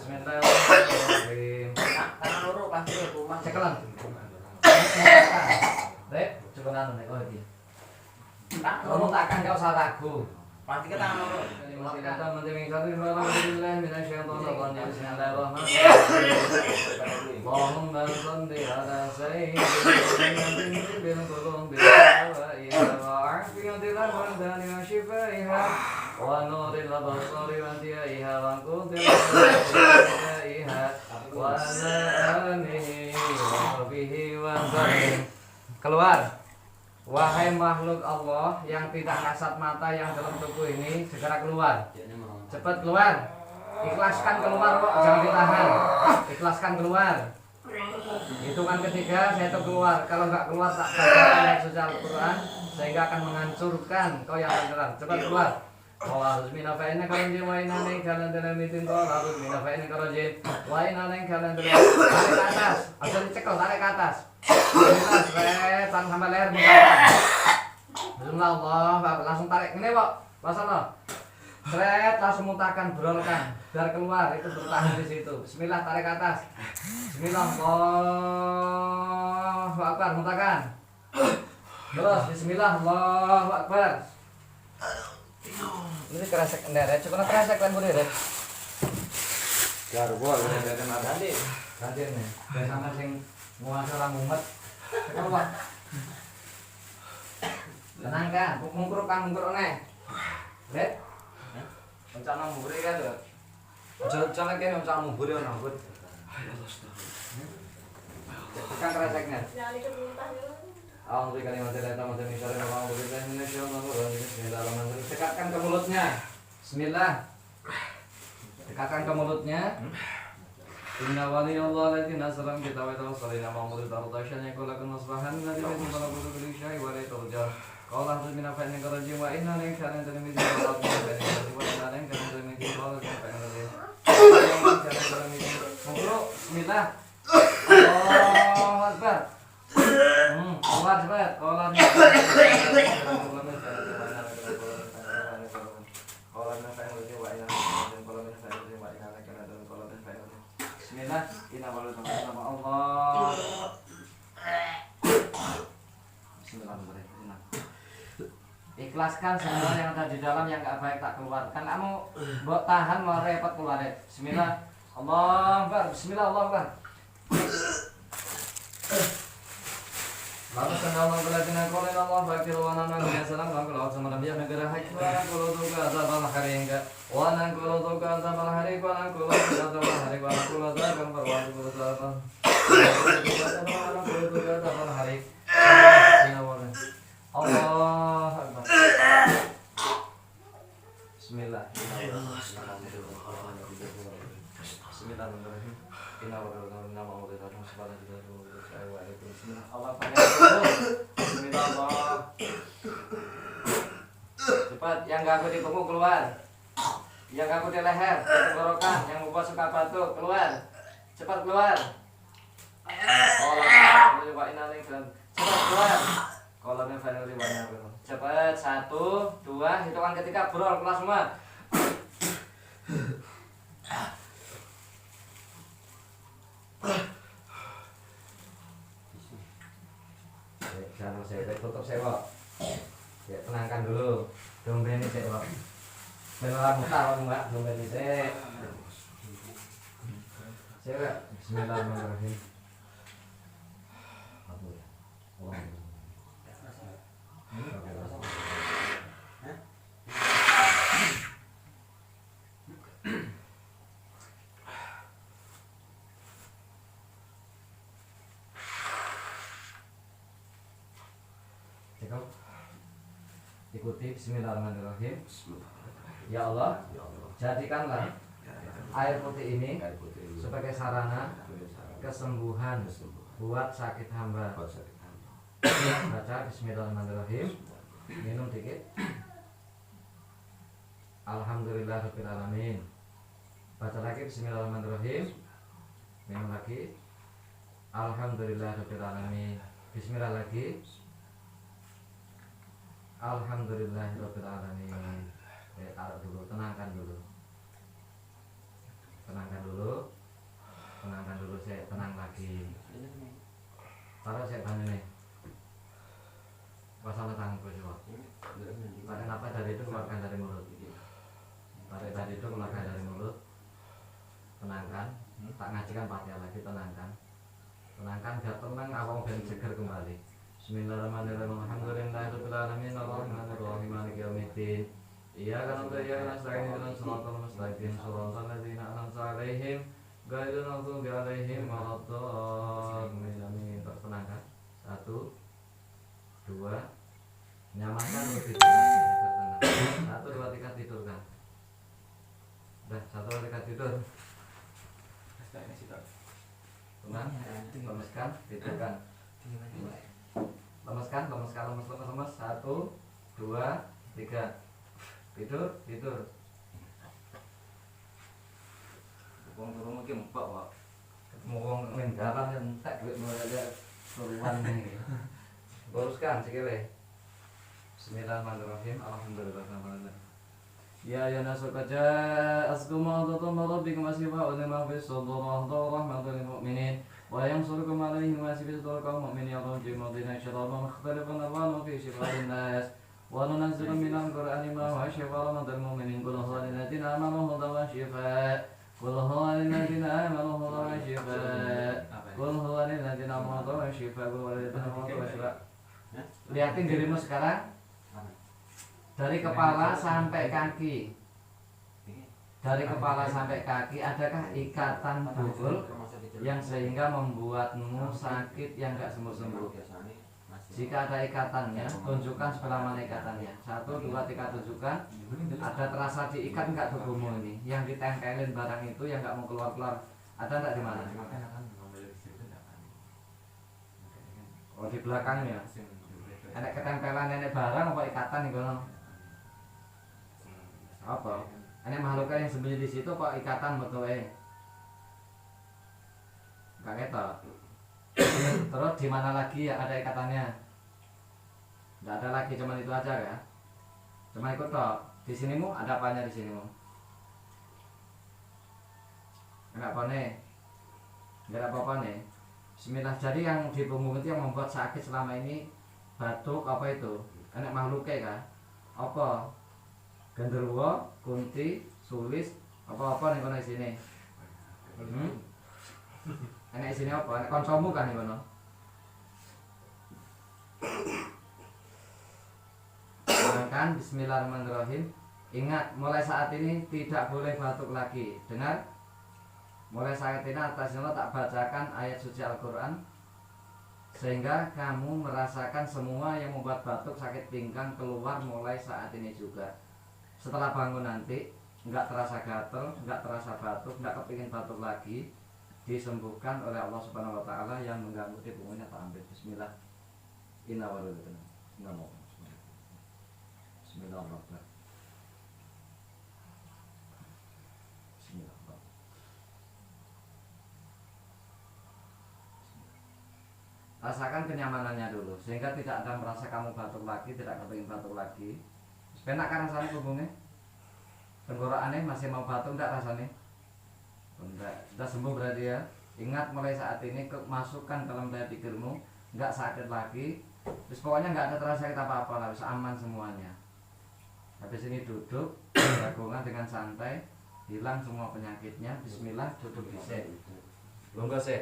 Bismillahirrahmanirrahim. Tangan loro pasti rumah cekelan. Rek, coba nanu nek kowe iki. Kamu takkan gak usah ragu. Pasti ke tangan loro. Allahumma shalli ala sayyidina wa nuril absari wa diyaiha wa qudil diyaiha wa ala alihi wa sahbihi wa sallam. Keluar. Wahai makhluk Allah yang tidak kasat mata yang dalam tubuh ini, segera keluar. Cepat keluar. Ikhlaskan keluar kok, jangan ditahan. Ikhlaskan keluar. Hitungan ketiga saya itu keluar. Kalau nggak keluar tak bacakan ayat suci Al-Quran sehingga akan menghancurkan kau yang beneran. Cepat keluar. Qala harusmina fa innaka rajim wa inna alayka lan talamitin qala harusmina fa innaka rajim wa inna alayka lan talamitin. Tarik ke atas. Asal dicekel, tarik ke atas. Bismillah, tangan sampai leher muntahkan. Bismillah Allah, langsung tarik. Ini Pak, masalah. Seret, langsung muntahkan, brolkan. Biar keluar, itu bertahan di situ. Bismillah, tarik ke atas. Bismillah, Allahu Akbar, muntahkan. Terus, Bismillah, Allahu Akbar. Ini keresek endara, cukup keresek kan boleh deh. Garbo, ada nanti. Ganti nih, sama sing muasara mumet. Keluar. Tenangkan, mungkur nih. Lihat. Rencana mubur kan tuh. Rencana kene rencana mubur ono, Bud. Tekan kreseknya. Bismillahirrahmanirrahim. Dekatkan ke mulutnya. Bismillah. Dekatkan ke mulutnya. Inna waliyallahu alladzi nasara kita wa tawassalina ma'amul tarudashan yakulakum asbahan alladzi yaqulu bil syai wa la turja. Qala hasbina fa innaka rajim wa inna alayka lan talmidu wa inna alayka lan talmidu qala fa bismillah. Allahu Akbar. Keluar cepat. Qala Bismillah, inna waliyallahu nama Allah. Bismillahirrahmanirrahim. Ikhlaskan semua yang ada di dalam yang enggak baik tak keluar. Kan kamu buat tahan mau repot keluar. Bismillah. Allahu Akbar. Bismillah Allahu Akbar. Lalu senang mengkelatin kolin Allah bakil wana nangnya senang kalau sama nabi negara haji wana kalau tuga azab hari enggak wana kalau tuga azab hari wana kalau tuga azab hari wana kalau tuga azab berwajib berdoa kalau tuga azab hari Allah Akbar. Bismillah. Bismillahirrahmanirrahim. Inna waliyallahu nama Allah subhanahu wa ta'ala. Allah Bismillah Allah. Cepat, yang gak aku di punggung keluar. Yang gak aku di leher, tenggorokan, yang lupa suka batuk keluar. Cepat keluar. Cepat keluar. Kalau final cepat 1, 2, hitungan ketiga brol keluar semua. Jangan saya tutup sewa. Ya tenangkan dulu. Dompet ini sewa. Benar muka kalau enggak dompet ini sewa. Bismillahirrahmanirrahim. Ikuti Bismillahirrahmanirrahim. Ya Allah, jadikanlah air putih ini sebagai sarana kesembuhan buat sakit hamba. Baca Bismillahirrahmanirrahim. Minum dikit. Alhamdulillahirabbil alamin. Baca lagi Bismillahirrahmanirrahim. Minum lagi. Alhamdulillahirabbil alamin. Bismillah lagi. Alhamdulillahirabbil alamin. Taruh dulu, tenangkan dulu. Tenangkan dulu. Tenangkan dulu saya, tenang lagi. Taruh saya bantu nih. Pasang tanganku coba. Tarik napas dari itu, keluarkan dari mulut. Tarik dari itu, keluarkan dari mulut. Tenangkan. Tak ngajikan Fatihah lagi, tenangkan. Tenangkan, biar tenang, awang ben seger kembali. Bismillahirrahmanirrahim. Alhamdulillahirabbil alamin. Arrahmanirrahim. Maliki yaumiddin. Iyyaka na'budu wa iyyaka nasta'in. Ihdinas siratal mustaqim. Shiratal ladzina an'amta 'alaihim ghairil maghdubi 'alaihim waladdallin. Amin. Tenangkan. 1 2 nyamankan lebih tenang. 1 2 3 tidurkan. Udah 1 2 3 tidur. Tenang, lemeskan, tidurkan. Lemeskan, lemes. 1 2 3 tidur. Wong turu mungkin empok kok. Ketemu wong ning dalan entek duit mulai turuan nih. Luruskan sikile. Bismillahirrahmanirrahim. Alhamdulillahirabbil Ya ya nasu kaja askum ma'adatum rabbikum asifa'un lima fis sudur rahmatan lil mu'minin wa yansurukum 'alaihim wa yasbitu qaum mu'minin yaqum madina syaraba mukhtalifun alwanu fi shifa'in nas wa nunazzilu minal qur'ani ma huwa shifaa'un lil mu'minin qul huwa lil ladzina amanu hudan wa shifaa' qul huwa lil ladzina amanu hudan wa shifaa' qul huwa lil ladzina amanu hudan wa shifaa' qul huwa lil ladzina amanu hudan wa shifaa'. Lihatin dirimu sekarang dari kepala sampai kaki. Dari kepala sampai kaki adakah ikatan bubul yang sehingga membuatmu sakit yang gak sembuh-sembuh? Jika ada ikatannya, tunjukkan sebelah mana ikatannya. 1 2 3 tunjukkan. Ada terasa diikat enggak tubuhmu ini? Yang ditempelin barang itu yang gak mau keluar-keluar. Ada enggak di mana? Oh, di belakangnya. Enek ketempelan enek barang apa ikatan nih kono? Apa? Enek makhluk yang sembunyi di situ apa ikatan betul Enggak ketok. Terus di mana lagi ya ada ikatannya? Enggak ada lagi, cuma itu aja ya. Cuma ikut toh. Di sinimu ada apanya di sinimu? Enggak apa nih? Enggak ada apa-apa nih. Bismillah. Jadi yang di punggung itu yang membuat sakit selama ini batuk apa itu? Enek makhluknya kan? Apa? Genderuwo, kunti, sulis, apa-apa nih kono sini. Enek sini apa? Enek konsomu kan nih kono. Kan bismillahirrahmanirrahim. Ingat, mulai saat ini tidak boleh batuk lagi. Dengar? Mulai saat ini atas nama tak bacakan ayat suci Al-Quran sehingga kamu merasakan semua yang membuat batuk, sakit pinggang keluar mulai saat ini juga. Setelah bangun nanti nggak terasa gatel, nggak terasa batuk, nggak kepingin batuk lagi, disembuhkan oleh Allah Subhanahu Wa Taala yang mengganggu di punggungnya. Tak ambil. Bismillah. Inna walidina. Bismillahirrahmanirrahim. Rasakan kenyamanannya dulu sehingga tidak ada merasa kamu batuk lagi, tidak kepingin batuk lagi. Penak kan rasanya punggungnya? Tenggorokannya masih mau batuk enggak rasanya? Enggak, sudah sembuh berarti ya. Ingat mulai saat ini masukkan dalam daya pikirmu, enggak sakit lagi. Terus pokoknya enggak ada terasa sakit apa-apa lah, bisa aman semuanya. Habis ini duduk, jagongan dengan santai, hilang semua penyakitnya. Bismillah, duduk di sini. Longgo sih.